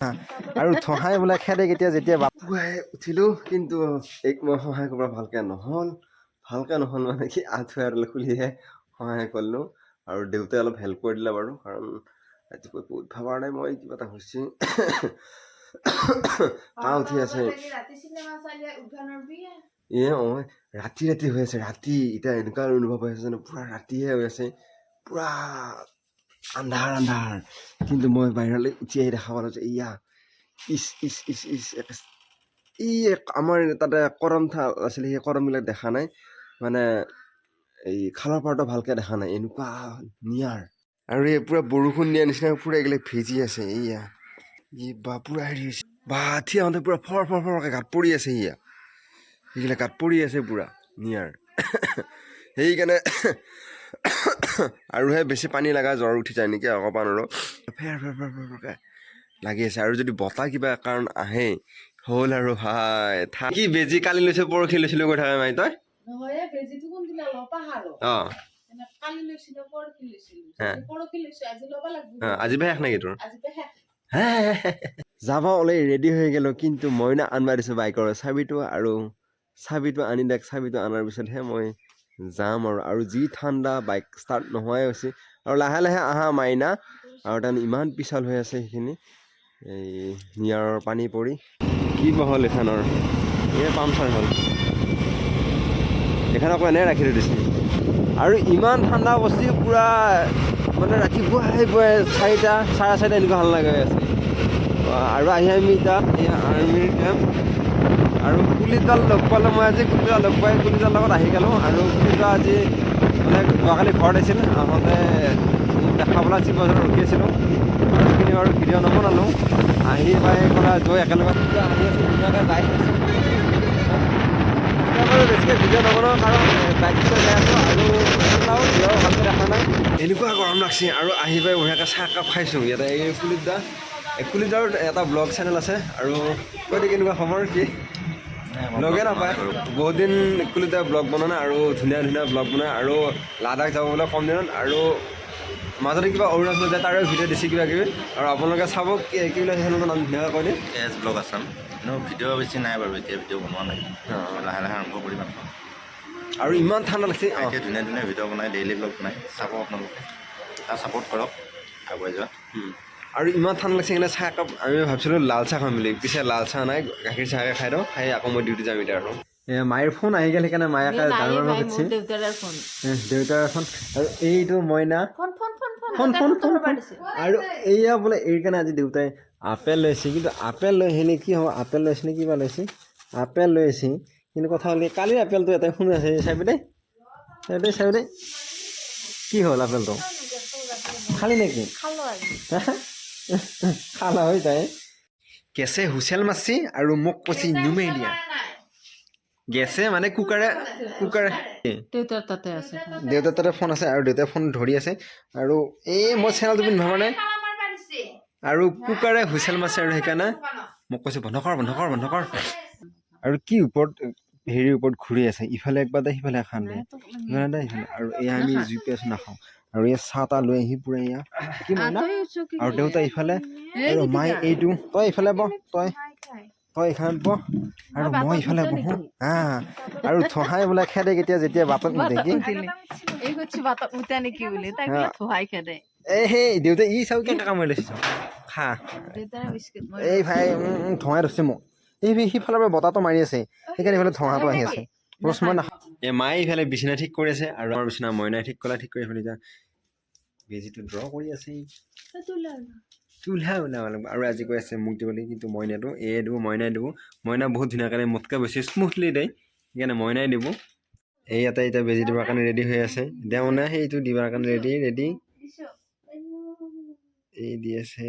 আৰু থহাই বোলে খেদে কেতিয়া যেতিয়া পুৱাই উঠিলোঁ কিন্তু এক মই সহায় কৰিব ভালকৈ নহ'ল মানে কি আঁঠুৱাই আৰু খুলিহে সহায় কৰিলোঁ আৰু দেউতাই অলপ হেল্প কৰি দিলে বাৰু কাৰণ ৰাতিপুৱা উঠিব পৰা নাই মই কিবা এটা হৈছে কাহ উঠি আছে ৰাতি হৈ আছে ৰাতি এতিয়া এনেকুৱা অনুভৱ হৈ আছে জানো পুৰা ৰাতিহে হৈ আছে পুৰা আন্ধাৰ কিন্তু মই বাহিৰলৈ উঠি আহি দেখা পালোঁ যে ইয়া আমাৰ তাতে কৰম থাল আছিলে সেই কৰমবিলাক দেখা নাই মানে এই খালৰ পাৰটো ভালকৈ দেখা নাই এনেকুৱা নিয়াৰ আৰু এই পুৰা বৰষুণ দিয়া নিচিনা পুৰা এইবিলাক ভিজি আছে ইয়া বা পুৰা হেৰি হৈছে বা থিয় হওঁতে পুৰা ফৰকৈ গাত পৰি আছে ইয়া সেইবিলাক গাত পৰি আছে পুৰা নিয়াৰ সেইকাৰণে আৰুহে বেছি পানী লগা জ্বৰ উঠি যায় নেকি অকণমান আৰু ফেৰকৈ লাগি আছে আৰু যদি বতাহ কিবা কাৰণ আহে হ'ল আৰু ভাই কি বেজি কালি লৈছে পৰহি লৈছিলোঁ কৈ থাকে মাই তই আজিবা শেষ নেকি তোৰ যাব ওলাই ৰেডি হৈ গ'লোঁ কিন্তু মইনা আনবা দিছোঁ বাইকৰ চাবিটো আনি দেখ চাবিটো অনাৰ পিছতহে মই যাম আৰু যি ঠাণ্ডা বাইক ষ্টাৰ্ট নোহোৱাই হৈছে আৰু লাহে আহা মাইনা আৰু তাত ইমান পিছল হৈ আছে সেইখিনি এই নিয়াৰৰ পানী পৰি কি বহল এখানৰ এই পামচাৰ হ'ল এখন আকৌ এনেই ৰাখি দিছে আৰু ইমান ঠাণ্ডা বস্তু পূৰা মানে ৰাতিপুৱা চাৰিটা চাৰে চাৰিটা এনেকুৱা ভাল লাগি আছে আৰু আহি আমি এতিয়া এই আৰ্মিৰ কেম্প আৰু কুলিদাল লগ পালোঁ মই আজি কুলিদাল লগ পাই কুলিদাৰ লগত আহি গ'লোঁ আৰু কুলিদা আজি মানে যোৱাকালি ঘৰত আহিছিল আহোঁতে দেখা পেলাই আজি বজাৰত ৰখি আছিলোঁ আৰু সেইখিনি বাৰু ভিডিঅ' নবনালোঁ আহি পাই ক'লা গৈ একেলগে আহি আছোঁ ধুনীয়াকৈ বাইক আছোঁ বাৰু বেছিকৈ ভিডিঅ' নবনাওঁ কাৰণ বাইক যাই আছোঁ আৰু ভিডিঅ' ভালকৈ দেখা নাই এনেকুৱা গৰম লাগছে আৰু আহি পাই বঢ়িয়াকৈ চাহ একাপ খাইছোঁ ইয়াতে এই কুলিদাৰ এটা ব্লগ চেনেল আছে আৰু কৈ কেনেকুৱা খবৰ কি ব্লগে নাপায় বহুত দিন কুলিদাৰ ব্লগ বনোৱা নাই আৰু ধুনীয়া ব্লগ বনায় আৰু লাডাখ যাব বোলে কম দিনত আৰু মাজতে কিবা অৰুণাচল যায় তাৰে ভিডিঅ' দিছে কিবা কিবি আৰু আপোনালোকে চাব কি বোলে সেইখনৰ নাম ধুনীয়াকৈ কৈ দিম এছ ব্লগ আছাম কিন্তু ভিডিঅ' বেছি নাই বাৰু এতিয়া ভিডিঅ' বনোৱা নাই লাহে আৰম্ভ কৰিম আৰু ইমান ঠাণ্ডা লাগিছে এতিয়া ধুনীয়া ভিডিঅ' বনাই ডেইলি ব্লগ বনাই চাব আপোনালোকে তাৰ ছাপোৰ্ট কৰক আগুৱাই যোৱা আৰু ইমান ঠাণ্ডা লাগিছে সেইকাৰণে চাহ একাপ আমি ভাবিছিলোঁ লাল চাহ খাম বুলি পিছে লাল চাহ নাই গাখীৰ চাহকৈ খাই দিওঁ খাই আকৌ মই ডিউটি যাম এতিয়া আৰু মায়েৰ ফোন আহি গ'ল সেইকাৰণে মায়ে ডাঙৰ খুজিছে দেউতাৰ ফোন আৰু এইটো মইনা ফোন আৰু এয়া বোলে এই কাৰণে আজি দেউতাই আপেল লৈছে কিন্তু আপেল লৈ আহিলে কি হ'ব আপেল লৈছে নে কিবা লৈছে আপেল লৈ আহিছে কিন্তু কথা হ'ল কালিৰ আপেলটো এটাই শুনি আছে চাবি দেই কি হ'ল আপেলটো খালি নেকি খালা হৈ যায় কেঁচে হুইচেল মাৰছি আৰু মোক কৈছি নুমাই দিয়া গেছে মানে কুকাৰে দেউতাৰ তাতে ফোন আছে আৰু দেউতাই ফোন ধৰি আছে আৰু এই মই চেনেলটো পিন্ধি ভাবা নাই আৰু কুকাৰে হুইচেল মাৰছে আৰু সেইকাৰণে মোক কৈছে বন্ধ কৰ আৰু কি ওপৰত হেৰিৰ ওপৰত ঘূৰি আছে ইফালে একবাৰ দে সিফালে এখন দে সিফালে আৰু এয়া আমি জুই পিয়াজ নাখাওঁ আৰু এই চাহ তাহ লৈ আহি পুৰা এয়া কি মইনা আৰু দেউতা ইফালে আৰু মায়ে এইটো তই ইফালে বহ তই এইখানত বহ আৰু মই ইফালে বহোঁ আৰু থহাই বোলে খেদে কেতিয়া যেতিয়া বাটত মুতে কি এই সেই দেউতাই ই চাওঁ কেনেকৈ কামুৰি লৈছে খা এই ভাই ধোঁৱাই ধৰিছে মোক এই সিফালৰ পৰা বতাহটো মাৰি আছে সেইকাৰণে ইফালে ধোঁৱাটো আহি আছে মই নাখাওঁ এই মায়ে ইফালে বিচনা ঠিক কৰি আছে আৰু আমাৰ বিচনা মইনাই ঠিক কৰি এইফালে এতিয়া বেজিটো ড্ৰ কৰি আছে চুলহা ওলাব লাগিব আৰু আজি কৈ আছে মোক দিবলৈ কিন্তু মইনাটো মইনাই দিব মইনা বহুত ধুনীয়াকৈ মোতকৈ বেছি স্মুথলি দেই সেইকাৰণে মইনাই দিব এই ইয়াতে এতিয়া বেজি দিবৰ কাৰণে ৰেডি হৈ আছে এতিয়া মানে সেইটো দিবৰ কাৰণে ৰেডি এই দি আছে